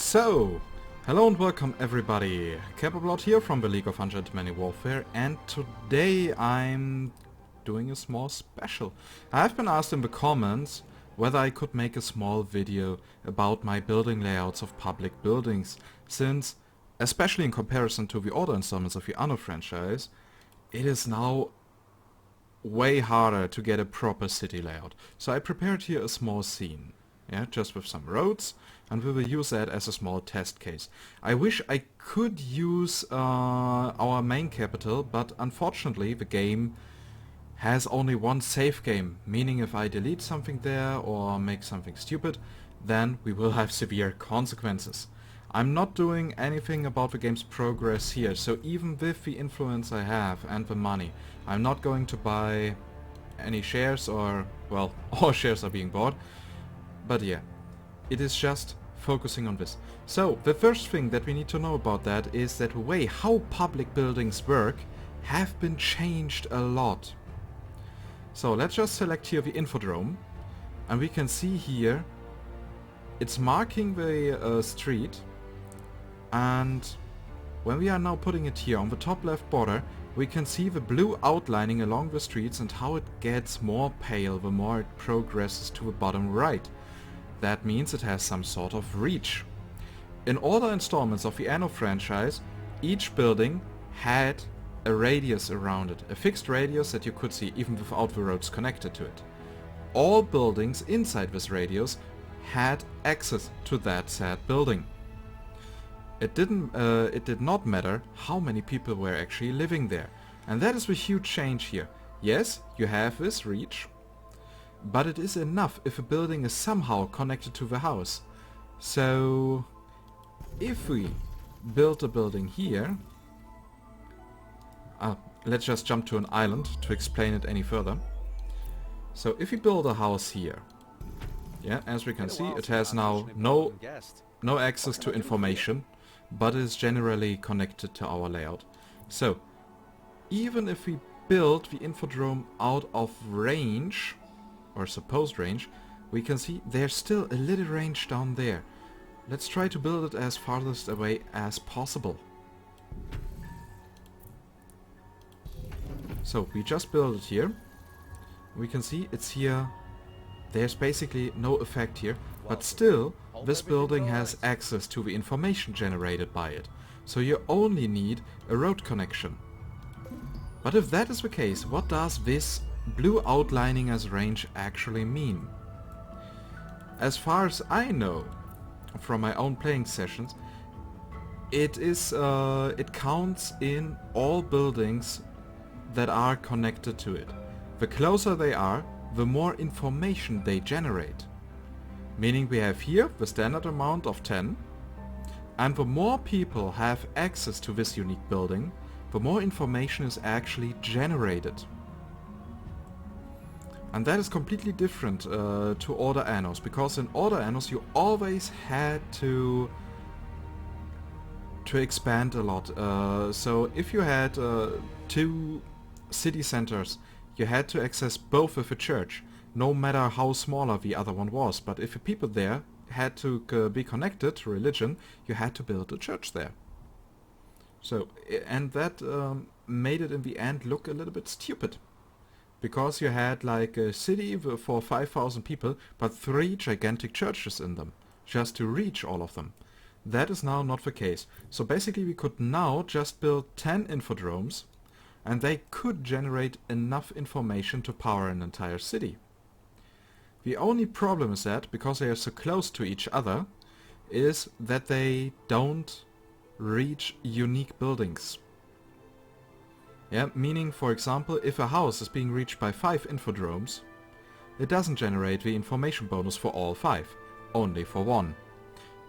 So, hello and welcome everybody. Kebablord here from the League of Ungentlemanly Warfare, and today I'm doing a small special. I have been asked in the comments whether I could make a small video about my building layouts of public buildings, since, especially in comparison to the older installments of the Anno franchise, it is now way harder to get a proper city layout. So I prepared here a small scene, just with some roads, and we will use that as a small test case. I wish I could use our main capital, but unfortunately the game has only one save game, meaning if I delete something there or make something stupid, then we will have severe consequences. I'm not doing anything about the game's progress here, so even with the influence I have and the money, I'm not going to buy any shares, or, well, all shares are being bought. But yeah, it is just focusing on this. So, the first thing that we need to know about that is that the way how public buildings work have been changed a lot. So, let's just select here the infodrome, and we can see here it's marking the street, and when we are now putting it here on the top left border, we can see the blue outlining along the streets and how it gets more pale the more it progresses to the bottom right. That means it has some sort of reach. In older installments of the Anno franchise, each building had a radius around it, a fixed radius that you could see even without the roads connected to it. All buildings inside this radius had access to that said building. It did not matter how many people were actually living there, and that is the huge change here. Yes, you have this reach, but it is enough if a building is somehow connected to the house. So, if we build a building here, let's just jump to an island to explain it any further. So, if we build a house here, as we can see, it has now no access to information, but is generally connected to our layout. So, even if we build the infodrome out of range, or supposed range, we can see there's still a little range down there. Let's try to build it as farthest away as possible. So we just build it here. We can see it's here. There's basically no effect here, but still this building has access to the information generated by it. So you only need a road connection. But if that is the case, what does this blue outlining as range actually mean? As far as I know from my own playing sessions, it counts in all buildings that are connected to it. The closer they are, the more information they generate. Meaning we have here the standard amount of 10, and the more people have access to this unique building, the more information is actually generated. And that is completely different to older Annos, because in older Annos you always had to expand a lot. So if you had 2 city centers, you had to access both with a church, no matter how smaller the other one was. But if the people there had to be connected to religion, you had to build a church there. So, and that made it in the end look a little bit stupid. Because you had like a city for 5,000 people, but 3 gigantic churches in them, just to reach all of them. That is now not the case. So basically we could now just build 10 infodromes, and they could generate enough information to power an entire city. The only problem is that, because they are so close to each other, is that they don't reach unique buildings. Meaning, for example, if a house is being reached by 5 infodromes, it doesn't generate the information bonus for all 5, only for 1.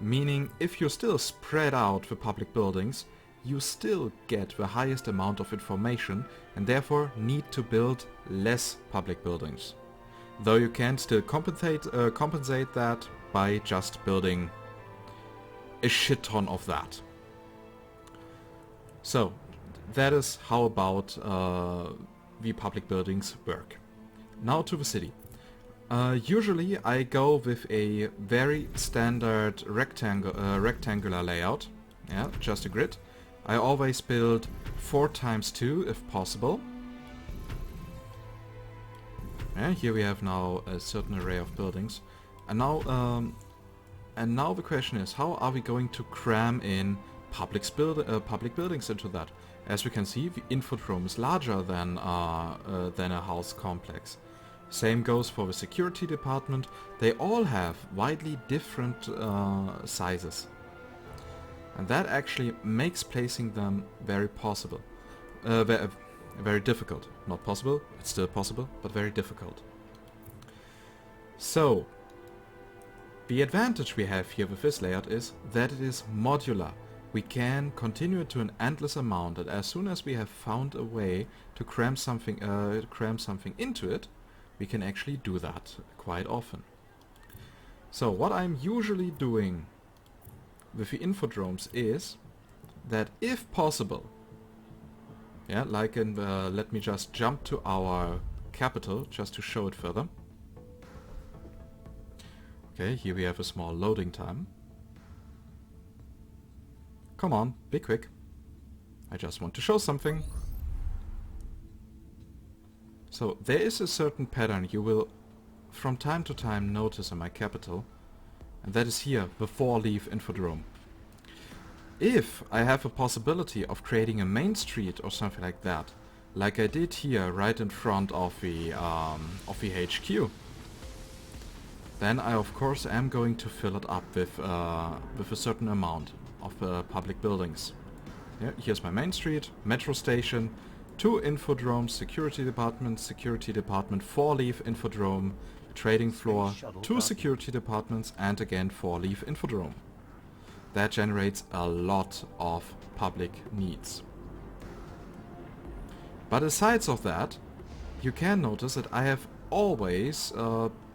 Meaning, if you still spread out the public buildings, you still get the highest amount of information and therefore need to build less public buildings. Though you can still compensate that by just building a shit ton of that. So, that is how about the public buildings work. Now to the city. Usually I go with a very standard rectangular layout. Yeah, just a grid. I always build 4x2 if possible. Yeah, here we have now a certain array of buildings. And now the question is, how are we going to cram in public buildings into that? As we can see, the infodrome is larger than a house complex. Same goes for the security department. They all have widely different sizes. And that actually makes placing them very possible. Very difficult. Not possible, it's still possible, but very difficult. So, the advantage we have here with this layout is that it is modular. We can continue it to an endless amount, and as soon as we have found a way to cram something into it, we can actually do that quite often. So what I'm usually doing with the infodromes is that if possible, yeah, like in the, let me just jump to our capital just to show it further. Okay, here we have a small loading time. Come on, be quick. I just want to show something. So there is a certain pattern you will from time to time notice in my capital, and that is here, the 4-leaf infodrome. If I have a possibility of creating a main street or something like that, like I did here right in front of the HQ, then I of course am going to fill it up with a certain amount of public buildings. Yeah, here's my main street, metro station, 2 infodromes, security department, 4-leaf infodrome, trading floor, 2 security departments, and again 4-leaf infodrome. That generates a lot of public needs. But aside of that, you can notice that I have always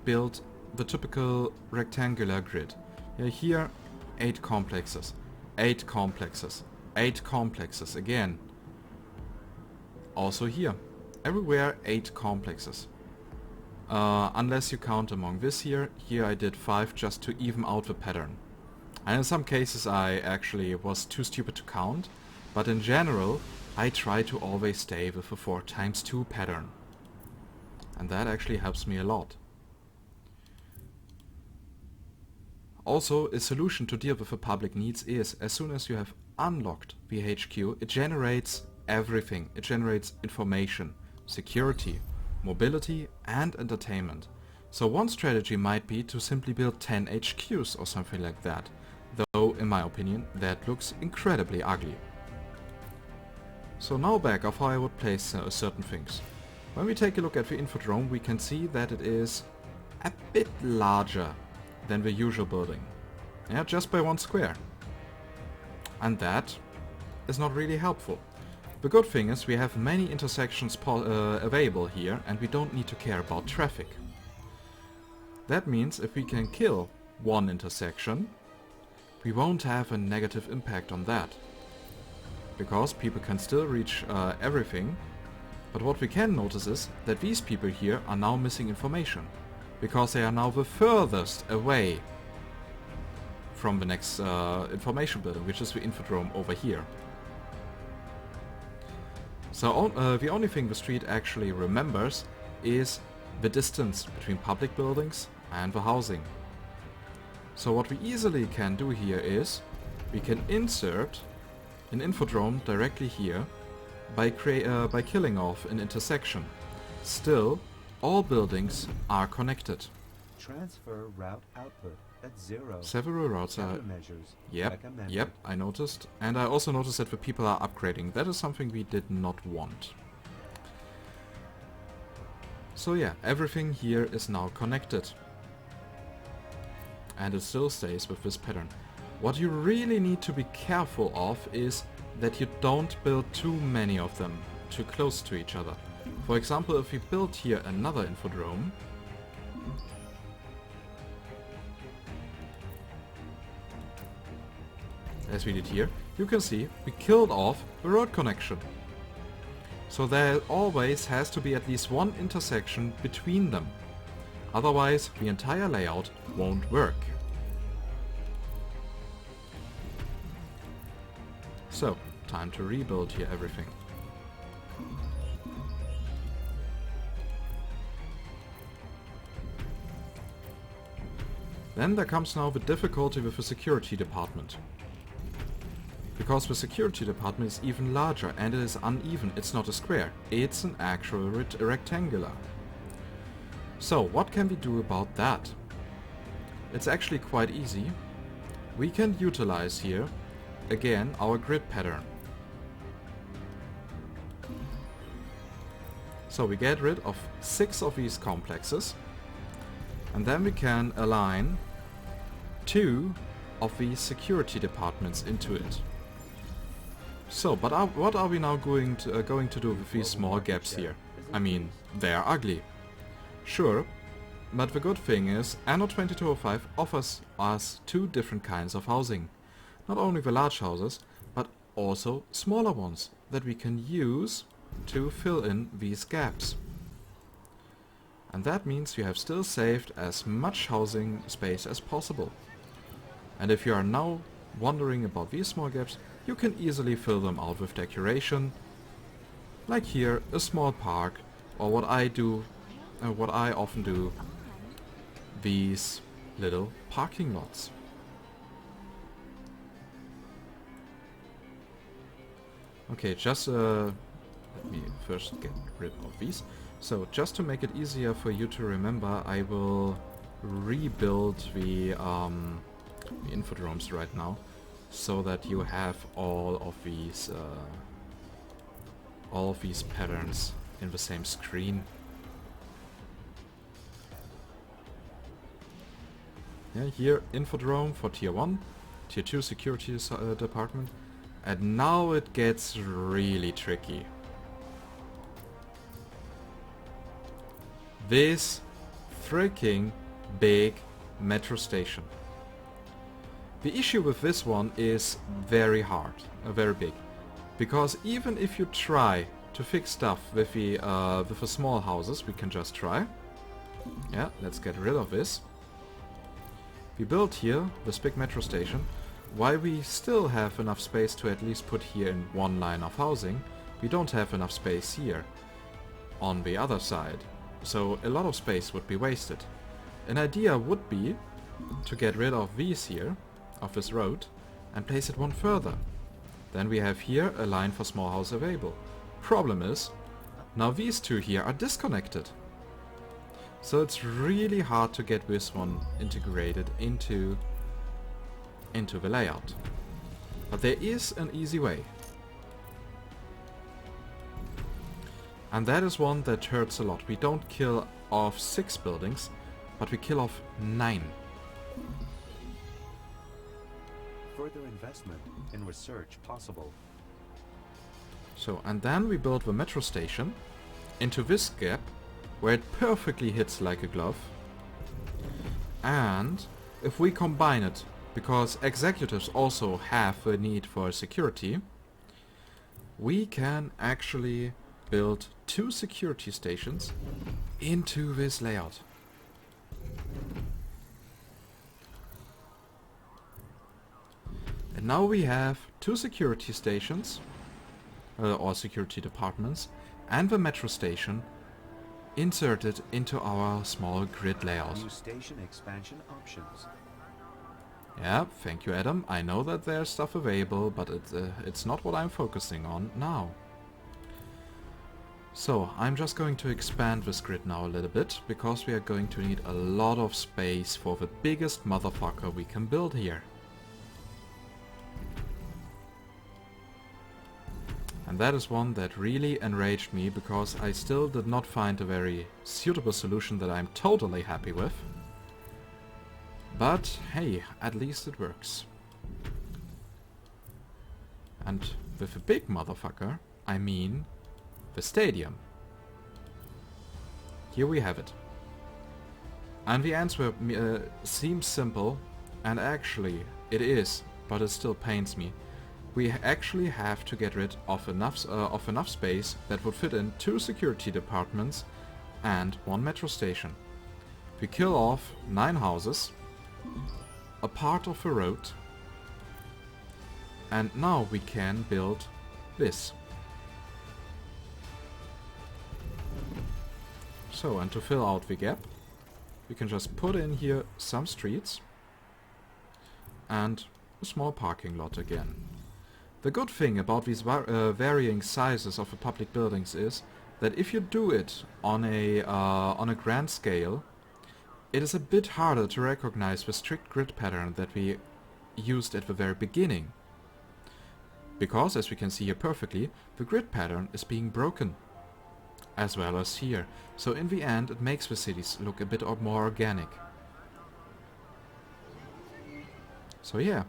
built the typical rectangular grid. Yeah, here 8 complexes, 8 complexes, 8 complexes again. Also here, everywhere 8 complexes. Unless you count among this here I did 5 just to even out the pattern. And in some cases I actually was too stupid to count, but in general I try to always stay with a 4x2 pattern. And that actually helps me a lot. Also, a solution to deal with the public needs is, as soon as you have unlocked the HQ, it generates everything. It generates information, security, mobility, and entertainment. So one strategy might be to simply build 10 HQs or something like that, though in my opinion that looks incredibly ugly. So now back of how I would place certain things. When we take a look at the infodrome, we can see that it is a bit larger than the usual building. Yeah, just by 1 square. And that is not really helpful. The good thing is we have many intersections available here, and we don't need to care about traffic. That means if we can kill 1 intersection, we won't have a negative impact on that. Because people can still reach everything, but what we can notice is that these people here are now missing information, because they are now the furthest away from the next information building, which is the infodrome over here. So the only thing the street actually remembers is the distance between public buildings and the housing. So what we easily can do here is we can insert an infodrome directly here by killing off an intersection. Still, all buildings are connected. Transfer route output at 0. Several routes are... Yep, I noticed. And I also noticed that the people are upgrading. That is something we did not want. So yeah, everything here is now connected. And it still stays with this pattern. What you really need to be careful of is that you don't build too many of them too close to each other. For example, if we build here another infodrome, as we did here, you can see we killed off the road connection. So there always has to be at least 1 intersection between them. Otherwise, the entire layout won't work. So, time to rebuild here everything. Then there comes now the difficulty with the security department. Because the security department is even larger and it is uneven. It's not a square, it's an actual rectangular. So what can we do about that? It's actually quite easy. We can utilize here again our grid pattern. So we get rid of 6 of these complexes, and then we can align 2 of these security departments into it. So, but what are we now going to do with these small gaps here? I mean, they are ugly. Sure, but the good thing is Anno 2205 offers us 2 different kinds of housing. Not only the large houses, but also smaller ones that we can use to fill in these gaps. And that means you have still saved as much housing space as possible. And if you are now wondering about these small gaps, you can easily fill them out with decoration, like here a small park, or what I often do, these little parking lots. Okay, just let me first get rid of these. So just to make it easier for you to remember, I will rebuild the infodromes right now, so that you have all of these patterns in the same screen. Yeah, here infodrome for tier 1, tier 2 security department, and now it gets really tricky. This freaking big metro station. The issue with this one is very hard, very big, because even if you try to fix stuff with the small houses, we can just try. Yeah, let's get rid of this. We built here this big metro station. While we still have enough space to at least put here in one line of housing, we don't have enough space here on the other side. So a lot of space would be wasted. An idea would be to get rid of these here, of this road, and place it one further. Then we have here a line for small house available. Problem is, now these 2 here are disconnected. So it's really hard to get this one integrated into the layout. But there is an easy way. And that is one that hurts a lot. We don't kill off 6 buildings, but we kill off 9. Further investment in research possible. So, and then we build the metro station into this gap, where it perfectly hits like a glove. And if we combine it, because executives also have a need for security, we can actually build 2 security stations into this layout. And now we have 2 security stations, or security departments, and the metro station inserted into our small grid layout. New station expansion options. Yeah, thank you, Adam. I know that there's stuff available, but it's not what I'm focusing on now. So, I'm just going to expand this grid now a little bit, because we are going to need a lot of space for the biggest motherfucker we can build here. And that is one that really enraged me, because I still did not find a very suitable solution that I'm totally happy with. But hey, at least it works. And with a big motherfucker, I mean the stadium. Here we have it. And the answer seems simple, and actually it is, but it still pains me. We actually have to get rid of enough space that would fit in 2 security departments and 1 metro station. We kill off 9 houses, a part of a road, and now we can build this. So, and to fill out the gap, we can just put in here some streets and a small parking lot again. The good thing about these varying sizes of the public buildings is that if you do it on a grand scale, it is a bit harder to recognize the strict grid pattern that we used at the very beginning. Because, as we can see here perfectly, the grid pattern is being broken. As well as here. So in the end it makes the cities look a bit more organic. So yeah.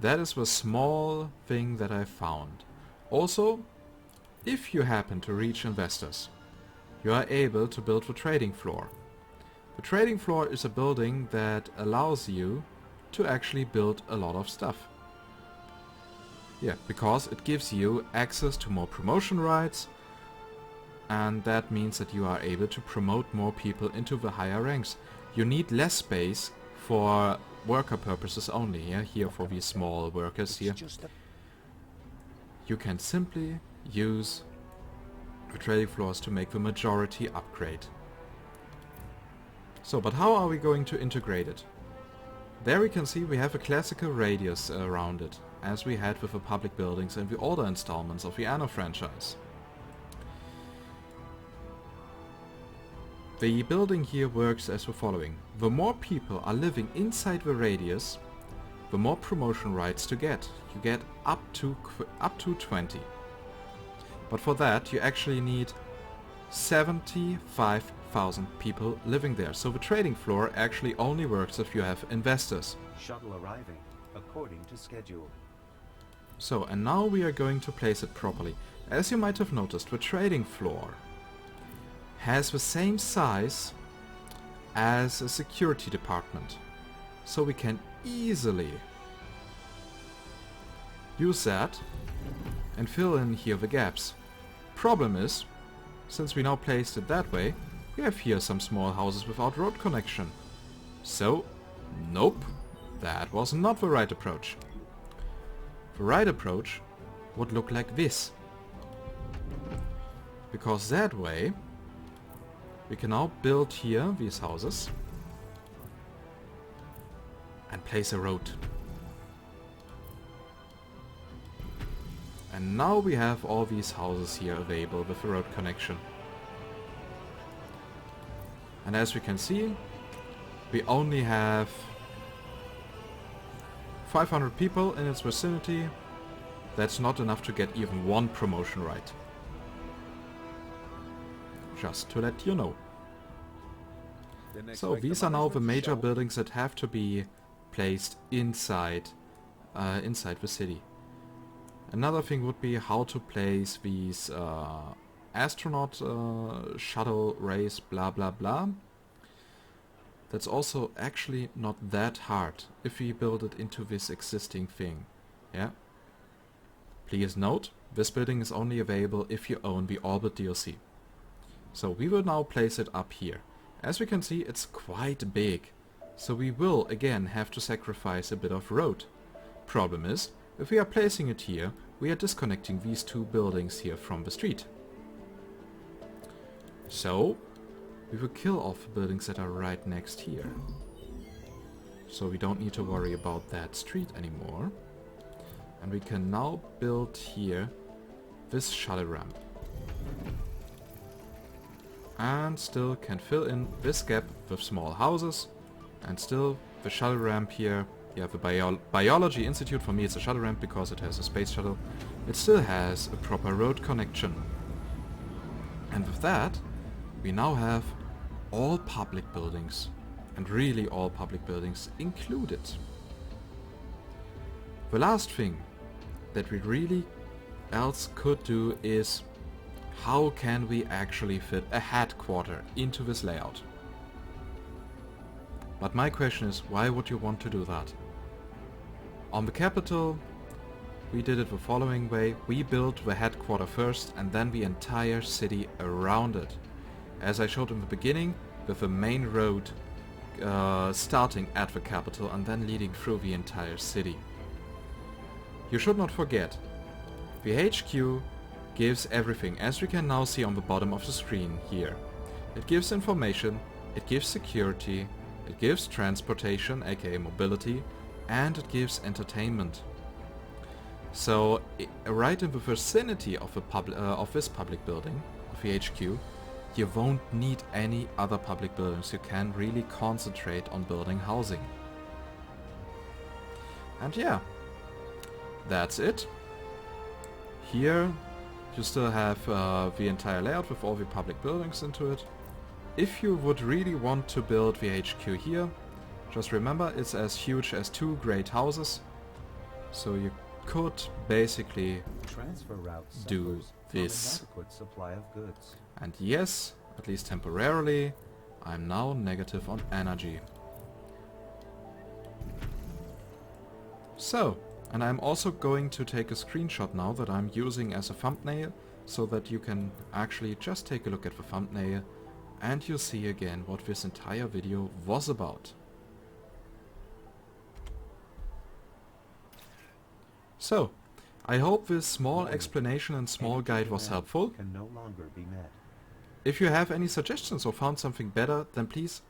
That is the small thing that I found. Also, if you happen to reach investors, you are able to build the trading floor. The trading floor is a building that allows you to actually build a lot of stuff. Yeah, because it gives you access to more promotion rights, and that means that you are able to promote more people into the higher ranks. You need less space for worker purposes only, yeah? Here for these small workers here. You can simply use the trading floors to make the majority upgrade. So, but how are we going to integrate it? There we can see we have a classical radius around it, as we had with the public buildings and the older installments of the Anno franchise. The building here works as the following. The more people are living inside the radius, the more promotion rights to get. You get up to 20. But for that you actually need 75,000 people living there. So the trading floor actually only works if you have investors. Shuttle arriving according to schedule. So, and now we are going to place it properly. As you might have noticed, the trading floor has the same size as a security department. So we can easily use that and fill in here the gaps. Problem is, since we now placed it that way, we have here some small houses without road connection. So, nope, that was not the right approach. The right approach would look like this. Because that way we can now build here these houses and place a road. And now we have all these houses here available with a road connection. And as we can see, we only have 500 people in its vicinity. That's not enough to get even one promotion right. Just to let you know. So these are now the major buildings that have to be placed inside the city. Another thing would be how to place these astronaut shuttle race blah blah blah. That's also actually not that hard if we build it into this existing thing. Yeah. Please note, this building is only available if you own the Orbit DLC. So we will now place it up here. As we can see, it's quite big. So we will again have to sacrifice a bit of road. Problem is, if we are placing it here, we are disconnecting these two buildings here from the street. So we will kill off the buildings that are right next here. So we don't need to worry about that street anymore. And we can now build here this shuttle ramp. And still can fill in this gap with small houses. And still the shuttle ramp here. Yeah, the Biology Institute, for me it's a shuttle ramp because it has a space shuttle. It still has a proper road connection. And with that, we now have all public buildings. And really all public buildings included. The last thing that we really else could do is how can we actually fit a headquarter into this layout? But my question is, why would you want to do that? On the capital, we did it the following way. We built the headquarter first and then the entire city around it. As I showed in the beginning, with the main road starting at the capital and then leading through the entire city. You should not forget, the HQ gives everything, as you can now see on the bottom of the screen here. It gives information, it gives security, it gives transportation, aka mobility, and it gives entertainment. So, right in the vicinity of this public building, of the HQ, you won't need any other public buildings. You can really concentrate on building housing. And yeah, that's it. Here you still have the entire layout with all the public buildings into it. If you would really want to build the HQ here, just remember it's as huge as 2 great houses. So you could basically Transfer routes do suffers from an this. adequate supply of goods. And yes, at least temporarily, I'm now negative on energy. So, and I'm also going to take a screenshot now that I'm using as a thumbnail, so that you can actually just take a look at the thumbnail and you see again what this entire video was about. So, I hope this small explanation and small guide was helpful. Can no longer be met. If you have any suggestions or found something better, then please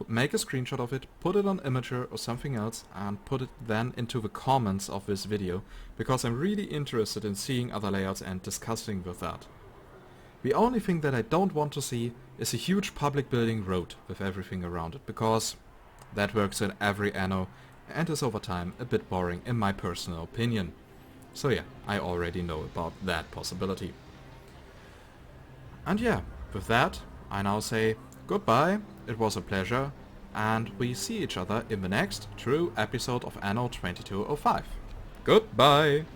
make a screenshot of it, put it on Imager or something else, and put it then into the comments of this video, because I'm really interested in seeing other layouts and discussing with that. The only thing that I don't want to see is a huge public building road with everything around it, because that works in every Anno and is over time a bit boring in my personal opinion. So yeah, I already know about that possibility. And yeah, with that, I now say goodbye, it was a pleasure, and we see each other in the next true episode of Anno 2205. Goodbye!